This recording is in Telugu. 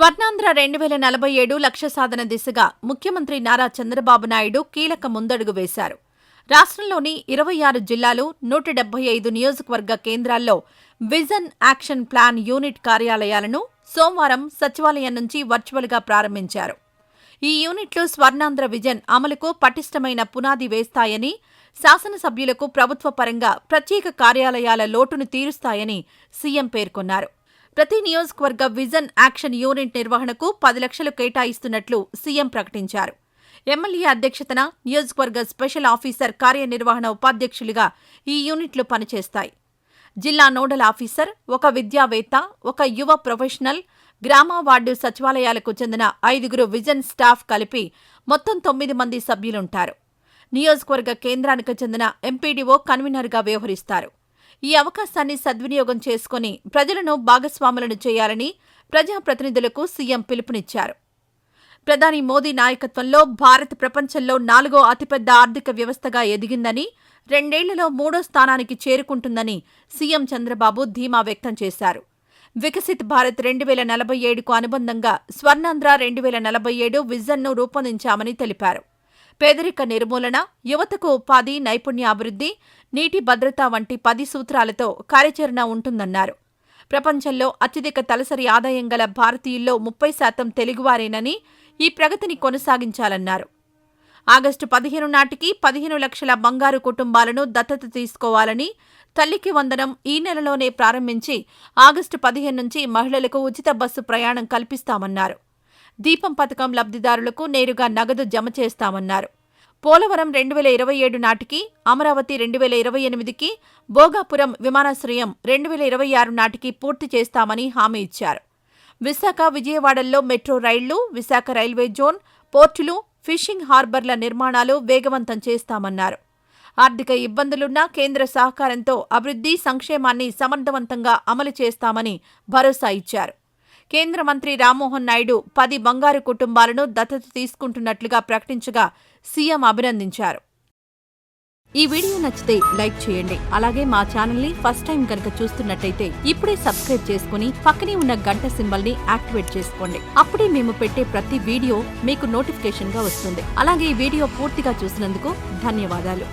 స్వర్ణాంధ్ర 2047 లక్ష్య సాధన దిశగా ముఖ్యమంత్రి నారా చంద్రబాబు నాయుడు కీలక ముందడుగు వేశారు. రాష్ట్రంలోని 26 జిల్లాలు, 175 నియోజకవర్గ కేంద్రాల్లో విజన్ యాక్షన్ ప్లాన్ యూనిట్ కార్యాలయాలను సోమవారం సచివాలయం నుంచి వర్చువల్గా ప్రారంభించారు. ఈ యూనిట్లు స్వర్ణాంధ్ర విజన్ అమలుకు పటిష్టమైన పునాది వేస్తాయని, శాసనసభ్యులకు ప్రభుత్వ పరంగా ప్రత్యేక కార్యాలయాల లోటును తీరుస్తాయని సీఎం పేర్కొన్నారు. ప్రతి నియోజకవర్గ విజన్ యాక్షన్ యూనిట్ నిర్వహణకు 10 లక్షలు కేటాయిస్తున్నట్లు సీఎం ప్రకటించారు. ఎమ్మెల్యే అధ్యక్షతన నియోజకవర్గ స్పెషల్ ఆఫీసర్ కార్యనిర్వహణ ఉపాధ్యక్షులుగా ఈ యూనిట్లు పనిచేస్తాయి. జిల్లా నోడల్ ఆఫీసర్, ఒక విద్యావేత్త, ఒక యువ ప్రొఫెషనల్, గ్రామ వార్డు సచివాలయాలకు చెందిన 5 విజన్ స్టాఫ్ కలిపి మొత్తం 9 మంది సభ్యులుంటారు. నియోజకవర్గ కేంద్రానికి చెందిన ఎంపీడీఓ కన్వీనర్గా వ్యవహరిస్తారు. ఈ అవకాశాన్ని సద్వినియోగం చేసుకుని ప్రజలను భాగస్వాములను చేయాలని ప్రజాప్రతినిధులకు సీఎం పిలుపునిచ్చారు. ప్రధాని మోదీ నాయకత్వంలో భారత్ ప్రపంచంలో 4వ అతిపెద్ద ఆర్థిక వ్యవస్థగా ఎదిగిందని, 2 ఏళ్లలో 3వ స్థానానికి చేరుకుంటుందని సీఎం చంద్రబాబు ధీమా వ్యక్తం చేశారు. వికసిత్ భారత్ 2047కు అనుబంధంగా స్వర్ణాంధ్ర 2047 విజన్ను రూపొందించామని తెలిపారు. పేదరిక నిర్మూలన, యువతకు ఉపాధి, నైపుణ్యాభివృద్ధి, నీటి భద్రత వంటి 10 సూత్రాలతో కార్యాచరణ ఉంటుందన్నారు. ప్రపంచంలో అత్యధిక తలసరి ఆదాయం గల భారతీయుల్లో 30% తెలుగువారేనని, ఈ ప్రగతిని కొనసాగించాలన్నారు. ఆగస్టు 15 నాటికి 15 లక్షల బంగారు కుటుంబాలను దత్తత తీసుకోవాలని, తల్లికి వందనం ఈ నెలలోనే ప్రారంభించి ఆగస్టు 15 నుంచి మహిళలకు ఉచిత బస్సు ప్రయాణం కల్పిస్తామన్నారు. దీపం పథకం లబ్ధిదారులకు నేరుగా నగదు జమ చేస్తామన్నారు. పోలవరం 2027 నాటికి, అమరావతి 2028కి, భోగాపురం విమానాశ్రయం 2026 నాటికి పూర్తి చేస్తామని హామీ ఇచ్చారు. విశాఖ, విజయవాడల్లో మెట్రో రైళ్లు, విశాఖ రైల్వే జోన్, పోర్టులు, ఫిషింగ్ హార్బర్ల నిర్మాణాలు వేగవంతం చేస్తామన్నారు. ఆర్థిక ఇబ్బందులున్నా కేంద్ర సహకారంతో అభివృద్ధి, సంక్షేమాన్ని సమర్థవంతంగా అమలు చేస్తామని భరోసా ఇచ్చారు. కేంద్ర మంత్రి రామ్మోహన్ నాయుడు 10 బంగారు కుటుంబాలను దత్తత తీసుకుంటున్నట్లుగా ప్రకటించగా సీఎం అభినందించారు. ఈ వీడియో నచ్చితే లైక్ చేయండి. అలాగే మా ఛానల్ని ఫస్ట్ టైం కనుక చూస్తున్నట్టయితే ఇప్పుడే సబ్స్క్రైబ్ చేసుకుని పక్కనే ఉన్న గంట సింబల్ని యాక్టివేట్ చేసుకోండి. అప్పుడే మేము పెట్టే ప్రతి వీడియో మీకు నోటిఫికేషన్గా వస్తుంది. అలాగే ఈ వీడియో పూర్తిగా చూసినందుకు ధన్యవాదాలు.